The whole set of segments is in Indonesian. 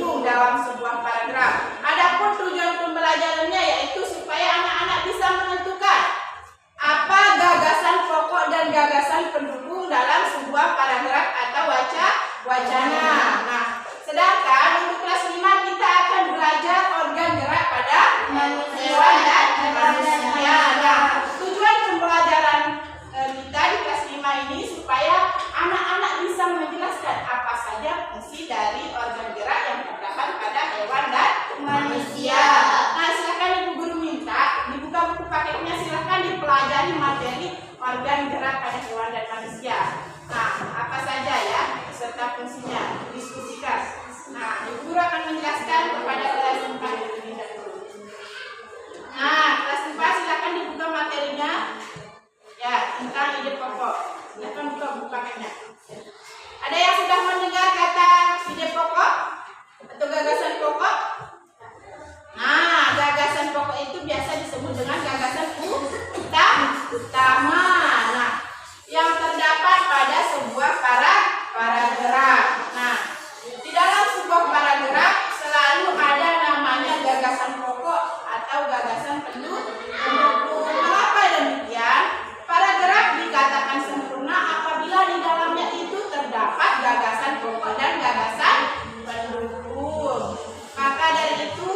pendukung dalam sebuah paragraf. Adapun tujuan pembelajarannya yaitu supaya anak-anak bisa menentukan apa gagasan pokok dan gagasan pendukung dalam sebuah paragraf atau wacana. Nah, sedangkan untuk kelas 5 kita akan belajar organ gerak pada hewan dan manusia. Nah, tujuan pembelajaran kita di kelas 5 ini supaya anak-anak bisa menjelaskan apa saja fungsi dari organ gerak yang terdapat pada hewan dan manusia. Nah, silakan Ibu Guru minta dibuka buku paketnya, silakan dipelajari materi organ gerak pada hewan dan manusia. Nah, apa saja ya serta fungsinya diskusikan. Nah, Ibu Guru akan menjelaskan kepada kelas 4 terlebih dahulu. Nah, kelas 4 silakan dibuka materinya. Ya, tentang ide pokok. Silakan buka buku paketnya. Ada yang sudah mendengar kata ide pokok atau gagasan pokok? Nah, gagasan pokok itu biasa disebut dengan gagasan utama. Nah, yang terdapat pada sebuah paragraf. Nah, di dalam sebuah paragraf selalu ada namanya gagasan pokok atau gagasan pendukung. Mengapa demikian? Paragraf dikatakan sempurna apabila di dalamnya itu terdapat gagasan pokok dan gagasan pendukung. Maka dari itu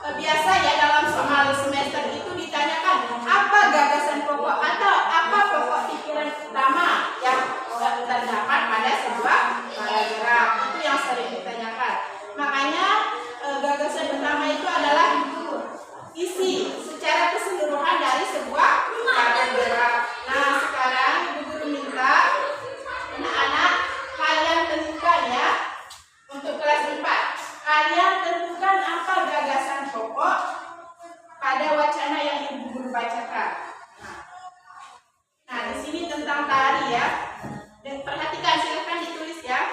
biasa ya dalam soal semester itu ditanyakan apa gagasan pokok atau apa pokok pikiran utama yang terdapat pada sebuah paragraf. Itu yang sering ditanyakan. Makanya gagasan utama itu adalah isi secara keseluruhan dari sebuah paragraf. Nah, sekarang Ibu Guru minta anak-anak kalian tentukan ya untuk kelas 4. Kalian tentukan apa gagasan pokok pada wacana yang Ibu Guru bacakan. Nah, di sini tentang tari ya. Dan perhatikan, silakan ditulis ya.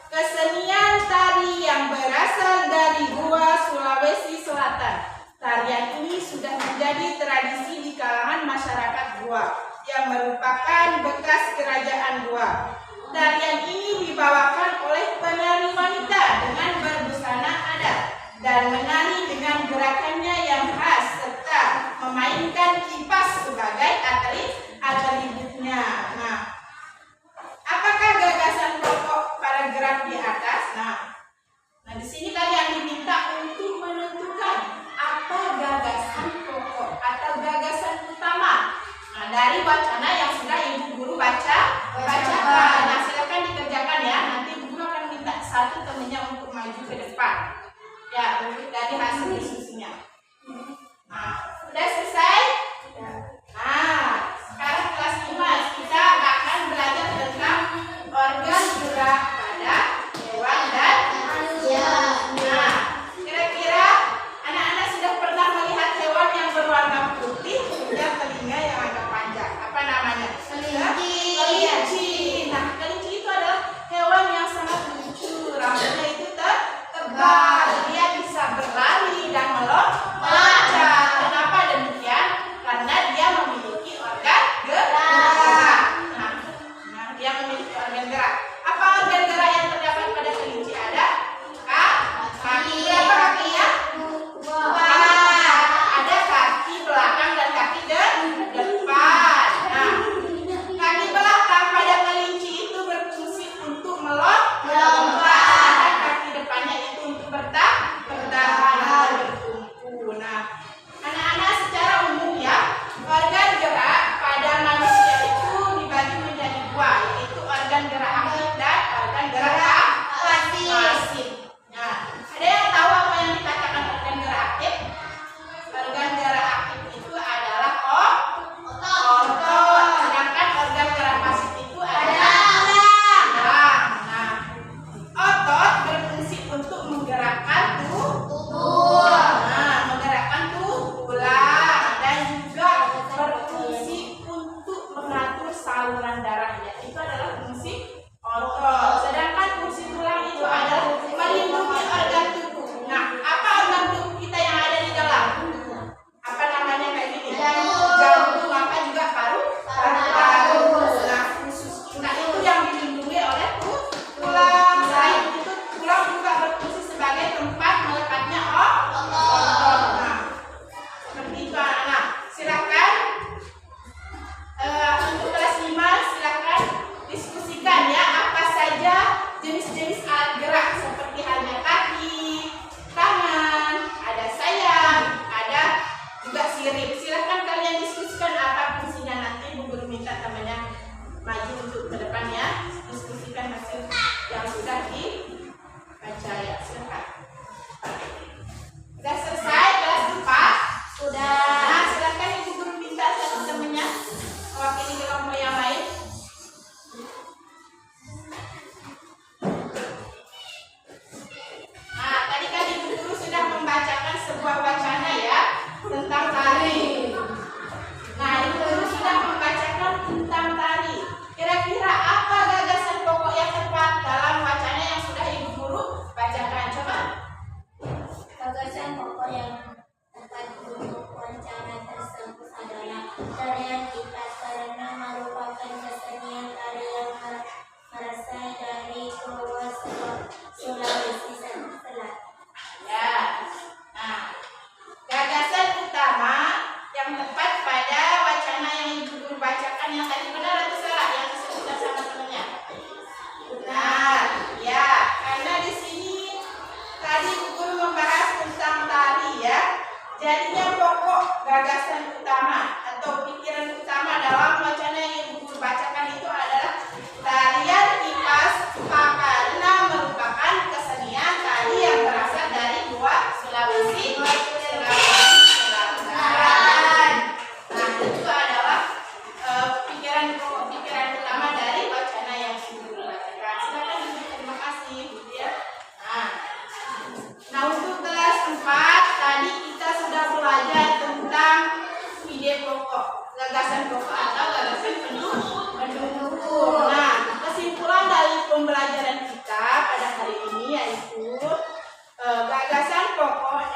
Kesenian tari yang berasal dari Goa, Sulawesi Selatan. Tarian ini sudah menjadi tradisi di kalangan masyarakat Goa yang merupakan bekas kerajaan Goa. Tarian ini dibawakan oleh penari wanita dengan berbusana adat dan menari dengan gerakannya yang khas serta memainkan kipas sebagai atributnya. Nah, apakah gagasan pokok paragraf di atas? Nah, di sini kalian diminta untuk menentukan apa gagasan pokok atau gagasan utama. Nah, dari wacana yang sudah Ibu Guru bacakan. Nah, silakan dikerjakan ya. Nanti Ibu Guru akan minta satu temannya untuk maju ke depan. Ya, dari hasil diskusinya. Nah, sudah selesai? Nah, sekarang kelas 5 kita akan belajar tentang organ gerak pada hewan dan manusia. Nah, kira-kira anak-anak sudah pernah melihat hewan yang berwarna putih punya telinga yang agak panjang? Apa namanya? Kelinci. Nah, kelinci itu adalah hewan yang sangat lucu. Rambutnya itu tebal. Dia bisa berlari,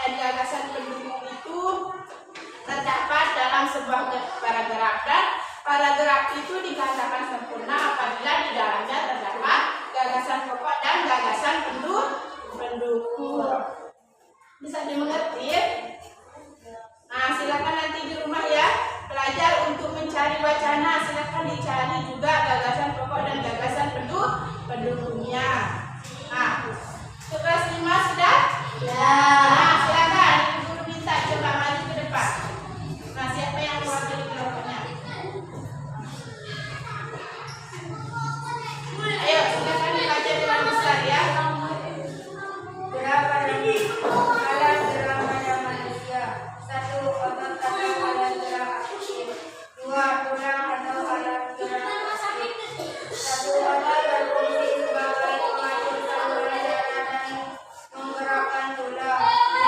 dan gagasan pendukung itu terdapat dalam sebuah paragraf. Paragraf itu dikatakan sempurna apabila di dalamnya terdapat gagasan pokok dan gagasan pendukung. Bisa dimengerti? Nah, silakan nanti di rumah ya, belajar untuk mencari wacana. Silakan dicari juga gagasan pokok dan gagasan pendukungnya. Nah, kelas 5 sudah? Ya. Nah, silakan Ibu Guru minta coba maju ke depan. Nah, siapa yang mewakili kelompoknya? Ayo, silakan dibaca dengan besar ya. Berapa alat gerak pada manusia? 1. Otot atau alat gerak aktif. 2. Tulang atau alat gerak aktif. 1. Otot berfungsi sebagai pengatur saluran darah dan menggerakkan tulang. 2.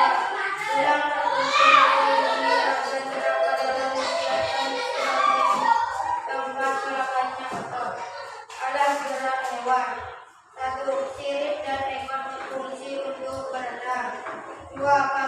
Tulang berfungsi sebagai penggerak dan gerakan manusia dan sebagai tempat meletaknya otot. Alat gerak hewan. 1. Sirip dan ekor berfungsi untuk berenang. 2.